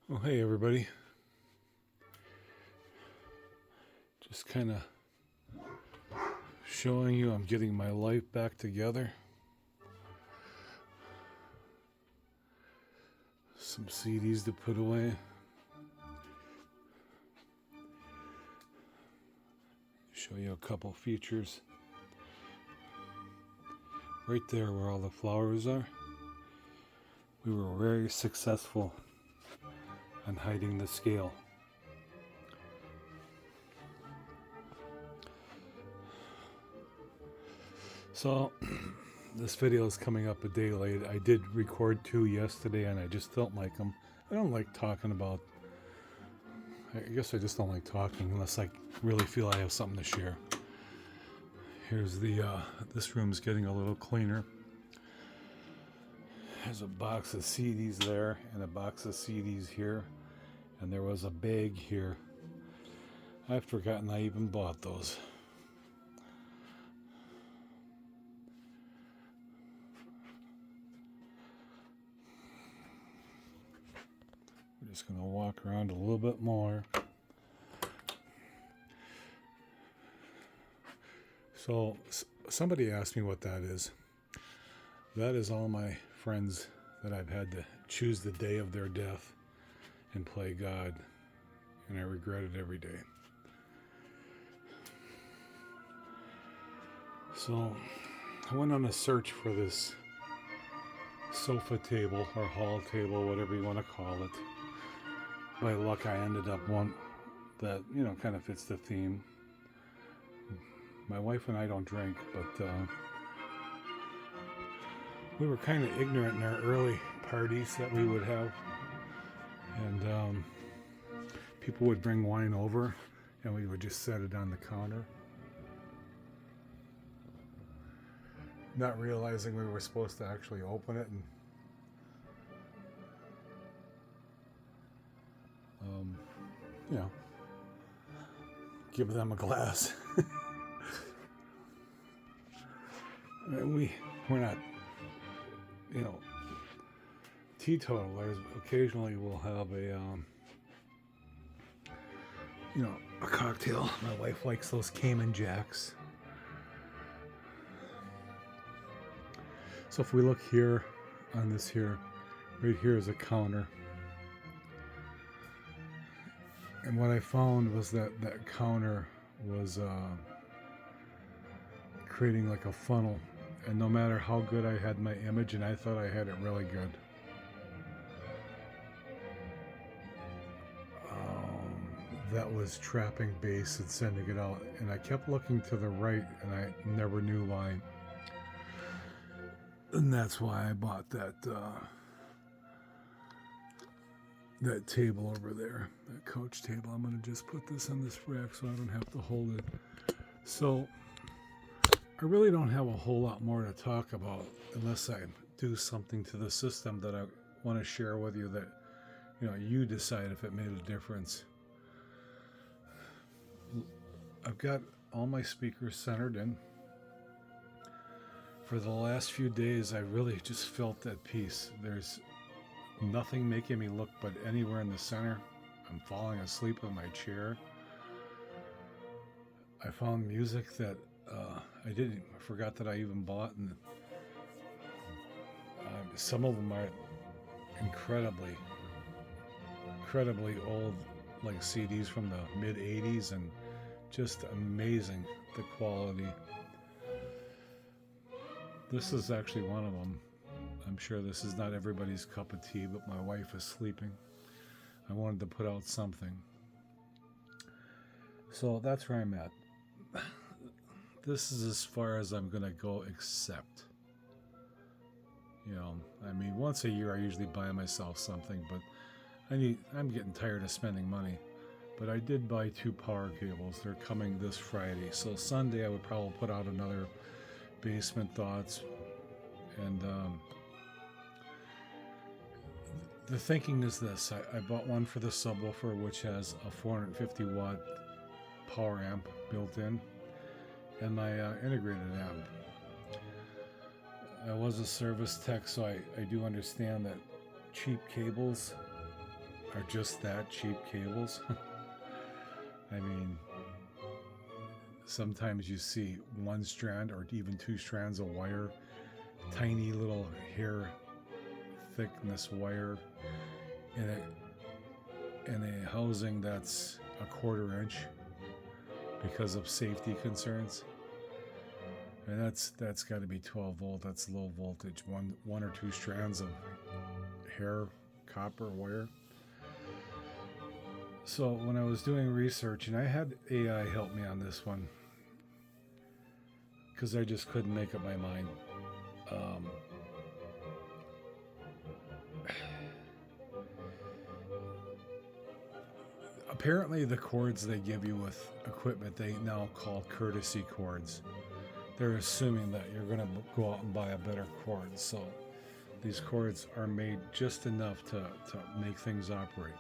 Well, hey everybody. Just kind of showing you I'm getting my life back together. Some CDs to put away. Show you a couple features. Right there where all the flowers are. We were very successful on hiding the scale. So this video is coming up a day late. I did record 2 yesterday and I just don't like them. I don't like talking about, I guess I just don't like talking unless I really feel I have something to share. Here's the, this room's getting a little cleaner. There's a box of CDs there and a box of CDs here. And there was a bag here. I've forgotten I even bought those. We're just going to walk around a little bit more. So somebody asked me what that is. That is all my friends that I've had to choose the day of their death and play God, and I regret it every day. So I went on a search for this sofa table or hall table, whatever you want to call it. By luck, I ended up one that, you know, kind of fits the theme. My wife and I don't drink, but we were kind of ignorant in our early parties that we would have. And people would bring wine over and we would just set it on the counter, not realizing we were supposed to actually open it and you know, give them a glass. I mean, we're not, you know, teetotalers. Occasionally we'll have a you know, a cocktail. My wife likes those Cayman Jacks. So if we look here on this here, right here is a counter. And what I found was that that counter was creating like a funnel. And no matter how good I had my image, and I thought I had it really good, that was trapping bass and sending it out. And I kept looking to the right and I never knew why. And that's why I bought that that table over there, that couch table. I'm going to just put this on this rack so I don't have to hold it. So I really don't have a whole lot more to talk about unless I do something to the system that I want to share with you that, you know, you decide if it made a difference. I've got all my speakers centered in. For the last few days, I really just felt at peace. There's nothing making me look but anywhere in the center. I'm falling asleep in my chair. I found music that I forgot that I even bought, and some of them are incredibly old, like CDs from the mid 80s, and just amazing, the quality. This is actually one of them. I'm sure this is not everybody's cup of tea, but my wife is sleeping. I wanted to put out something. So that's where I'm at. This is as far as I'm going to go, except, you know, I mean, once a year I usually buy myself something, but I'm getting tired of spending money. But I did buy 2 power cables. They're coming this Friday. So Sunday I would probably put out another Basement Thoughts. And the thinking is this. I bought one for the subwoofer, which has a 450 watt power amp built in, and my integrated amp. I was a service tech, so I do understand that cheap cables are just that cheap cables. I mean, sometimes you see one strand or even two strands of wire, tiny little hair thickness wire in a housing that's a 1/4 inch because of safety concerns. And that's got to be 12 volt. That's low voltage. One or two strands of hair copper wire. So when I was doing research, and I had AI help me on this one because I just couldn't make up my mind. Apparently the cords they give you with equipment they now call courtesy cords. They're assuming that you're going to go out and buy a better cord. So these cords are made just enough to make things operate.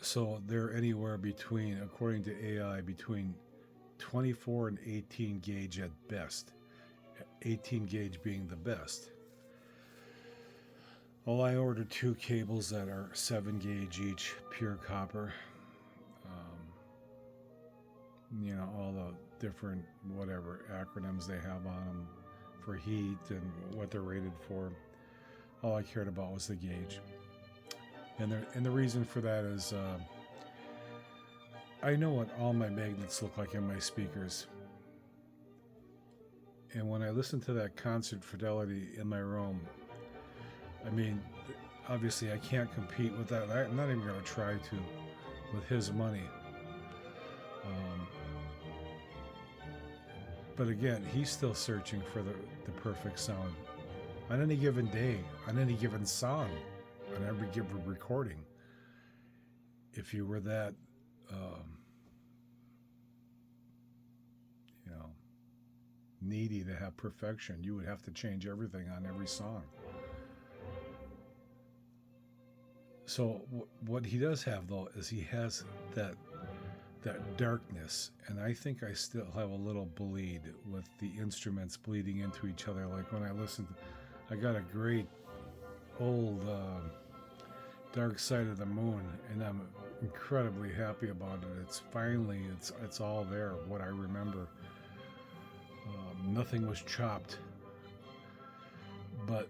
So they're anywhere between, according to AI, between 24 and 18 gauge at best. 18 gauge being the best. Well, I ordered 2 cables that are 7 gauge each, pure copper. All the different whatever acronyms they have on them for heat and what they're rated for. All I cared about was the gauge. And the reason for that is I know what all my magnets look like in my speakers. And when I listen to that concert fidelity in my room, I mean, obviously I can't compete with that. I'm not even going to try to with his money. But again, he's still searching for the perfect sound. On any given day, on any given song, on every given recording. If you were that, needy to have perfection, you would have to change everything on every song. So what he does have, though, is he has that darkness, and I think I still have a little bleed with the instruments bleeding into each other. Like when I listen to, I got a great old Dark Side of the Moon, and I'm incredibly happy about it. It's finally, it's all there, what I remember. Nothing was chopped, but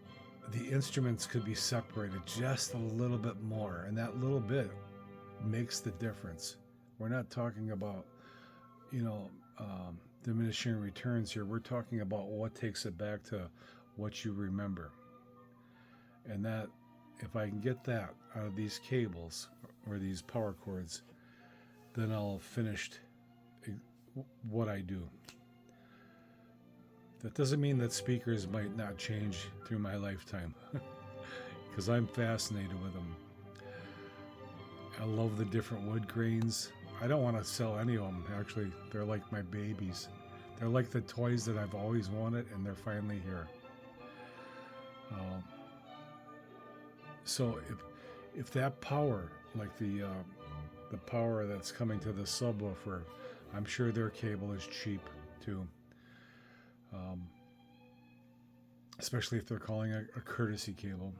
the instruments could be separated just a little bit more, and that little bit makes the difference. We're not talking about, diminishing returns here. We're talking about what takes it back to what you remember. And that, if I can get that out of these cables or these power cords, then I'll have finished what I do. That doesn't mean that speakers might not change through my lifetime, because I'm fascinated with them. I love the different wood grains. I don't want to sell any of them, actually. They're like my babies. They're like the toys that I've always wanted, and they're finally here. So if that power, like the power that's coming to the subwoofer, I'm sure their cable is cheap too. Especially if they're calling a courtesy cable.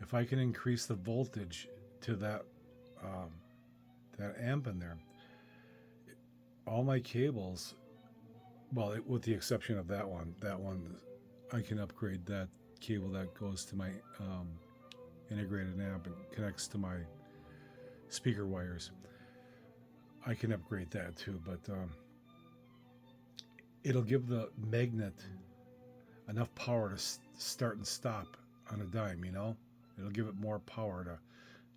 If I can increase the voltage to that amp in there, all my cables, well, with the exception of that one, I can upgrade that cable that goes to my integrated amp and connects to my speaker wires. I can upgrade that too, but it'll give the magnet enough power to start and stop on a dime, It'll give it more power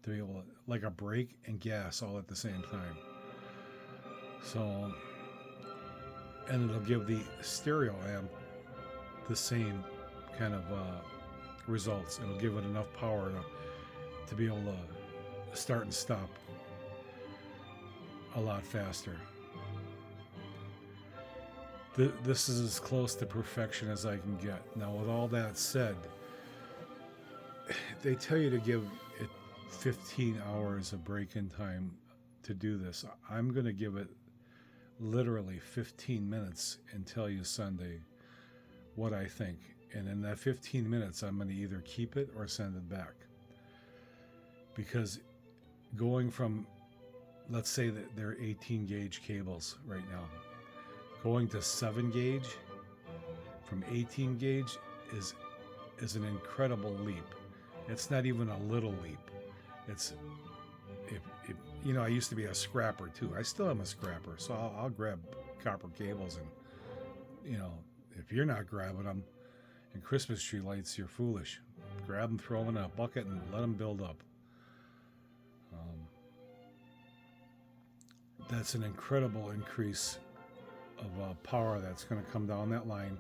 to be able to, like a brake and gas all at the same time. So, and it'll give the stereo amp the same kind of results. It'll give it enough power to be able to start and stop a lot faster. This is as close to perfection as I can get. Now, with all that said, they tell you to give it 15 hours of break-in time to do this. I'm going to give it literally 15 minutes and tell you Sunday what I think. And in that 15 minutes, I'm going to either keep it or send it back. Because going from, let's say that they're 18 gauge cables right now, going to 7 gauge from 18 gauge is an incredible leap. It's not even a little leap. It's, if you know, I used to be a scrapper too. I still am a scrapper, so I'll grab copper cables, and you know, if you're not grabbing them and Christmas tree lights, you're foolish. Grab them, throw them in a bucket, and let them build up. That's an incredible increase of power that's going to come down that line.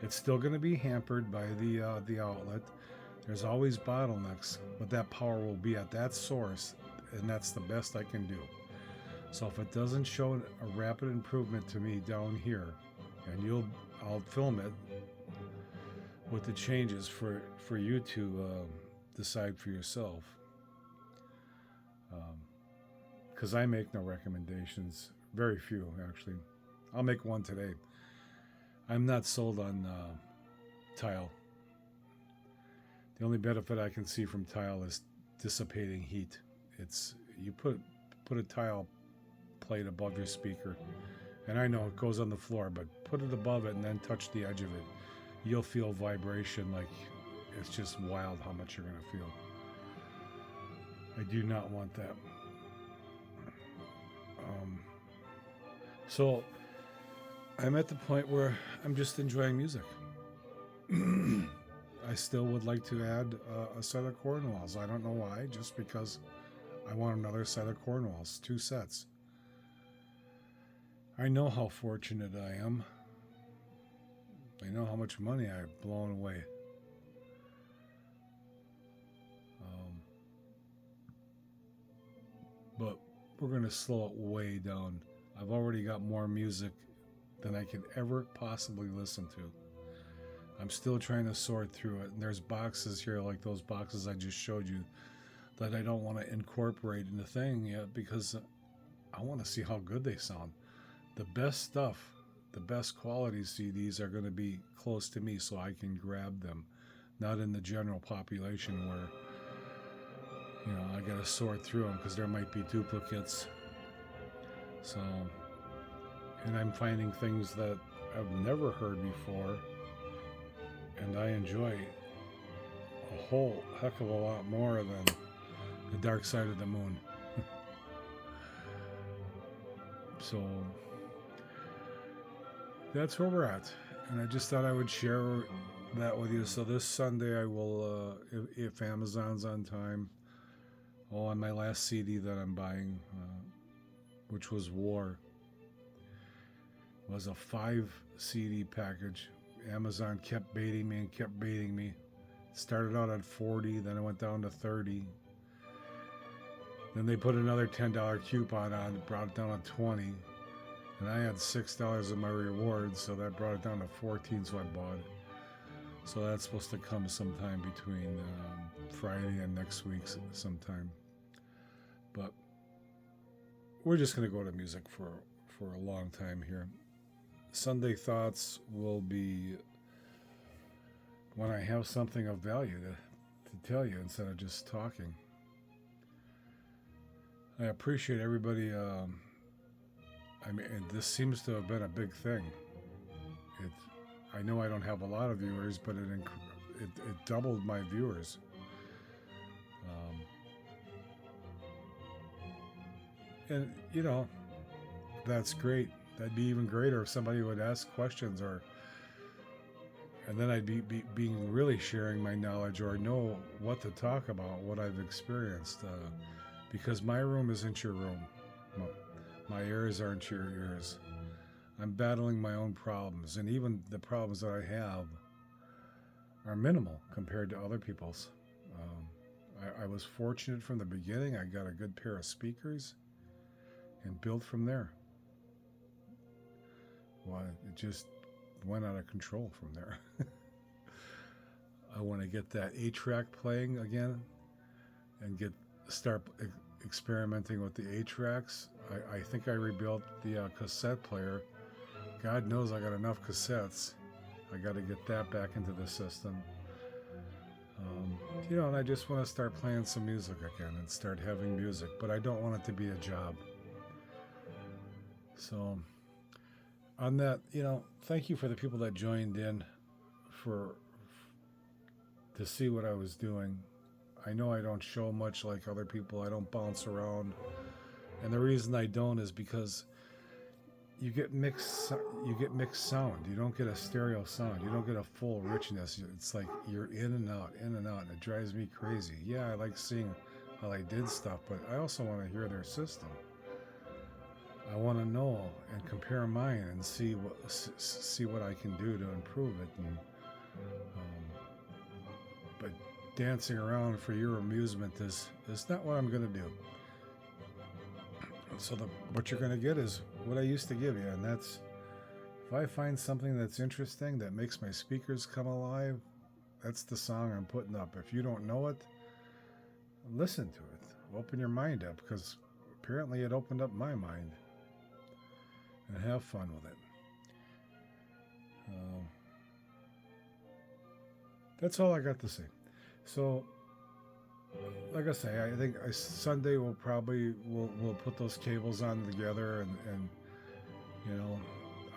It's still going to be hampered by the outlet. There's always bottlenecks, but that power will be at that source, and that's the best I can do. So if it doesn't show a rapid improvement to me down here, and I'll film it with the changes for you to decide for yourself. Because I make no recommendations, very few actually. I'll make one today. I'm not sold on tile. The only benefit I can see from tile is dissipating heat. It's you put a tile plate above your speaker, and I know it goes on the floor, but put it above it and then touch the edge of it. You'll feel vibration, like it's just wild how much you're going to feel. I do not want that. So I'm at the point where I'm just enjoying music. I still would like to add a set of Cornwalls. I don't know why, just because I want another set of Cornwalls, 2 sets. I know how fortunate I am. I know how much money I've blown away. But we're going to slow it way down. I've already got more music than I could ever possibly listen to. I'm still trying to sort through it. And there's boxes here, like those boxes I just showed you, that I don't want to incorporate in the thing yet because I want to see how good they sound. The best stuff, the best quality CDs are going to be close to me so I can grab them, not in the general population where, you know, I got to sort through them because there might be duplicates. So, and I'm finding things that I've never heard before, and I enjoy a whole heck of a lot more than The Dark Side of the Moon. So that's where we're at, and I just thought I would share that with you. So this Sunday I will, if Amazon's on time, on my last CD that I'm buying, which was War, was a 5 CD package. Amazon kept baiting me and kept baiting me. It started out at 40, then it went down to 30. Then they put another $10 coupon on, brought it down to 20. And I had $6 in my rewards, so that brought it down to 14, so I bought it. So that's supposed to come sometime between Friday and next week sometime. But we're just going to go to music for a long time here. Sunday thoughts will be when I have something of value to tell you instead of just talking. I appreciate everybody. I mean, this seems to have been a big thing. I know I don't have a lot of viewers, but it doubled my viewers. And, you know, that's great. That'd be even greater if somebody would ask questions, and then I'd be being really sharing my knowledge or know what to talk about, what I've experienced. Because my room isn't your room. My ears aren't your ears. I'm battling my own problems, and even the problems that I have are minimal compared to other people's. I was fortunate from the beginning. I got a good pair of speakers and built from there. Well, it just went out of control from there. I want to get that 8-track playing again and start experimenting with the 8-tracks. I think I rebuilt the cassette player. God knows I got enough cassettes. I got to get that back into the system. And I just want to start playing some music again and start having music, but I don't want it to be a job. So, on that, thank you for the people that joined in to see what I was doing. I know I don't show much like other people. I don't bounce around, and the reason I don't is because you get mixed sound. You don't get a stereo sound. You don't get a full richness. It's like you're in and out, and it drives me crazy. Yeah, I like seeing how they did stuff, but I also want to hear their system. I want to know and compare mine and see what I can do to improve it. And but dancing around for your amusement is not what I'm going to do. So what you're going to get is what I used to give you, and that's if I find something that's interesting that makes my speakers come alive, that's the song I'm putting up. If you don't know it, listen to it. Open your mind up, because apparently it opened up my mind. And have fun with it. That's all I got to say. So, like I say, I think Sunday we'll put those cables on together, and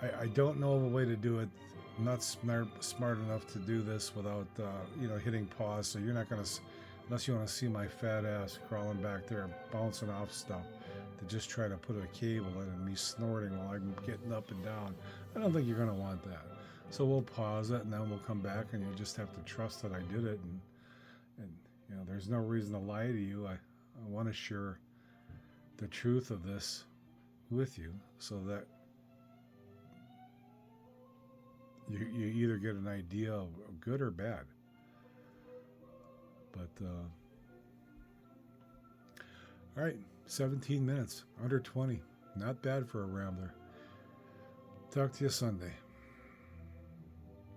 I don't know of a way to do it. I'm not smart enough to do this without hitting pause. So you're not gonna, unless you want to see my fat ass crawling back there bouncing off stuff to just try to put a cable in and me snorting while I'm getting up and down. I don't think you're gonna want that. So we'll pause it, and then we'll come back, and you just have to trust that I did it, and there's no reason to lie to you. I want to share the truth of this with you, so that you either get an idea of good or bad. But all right, 17 minutes, under 20, not bad for a rambler. Talk to you Sunday.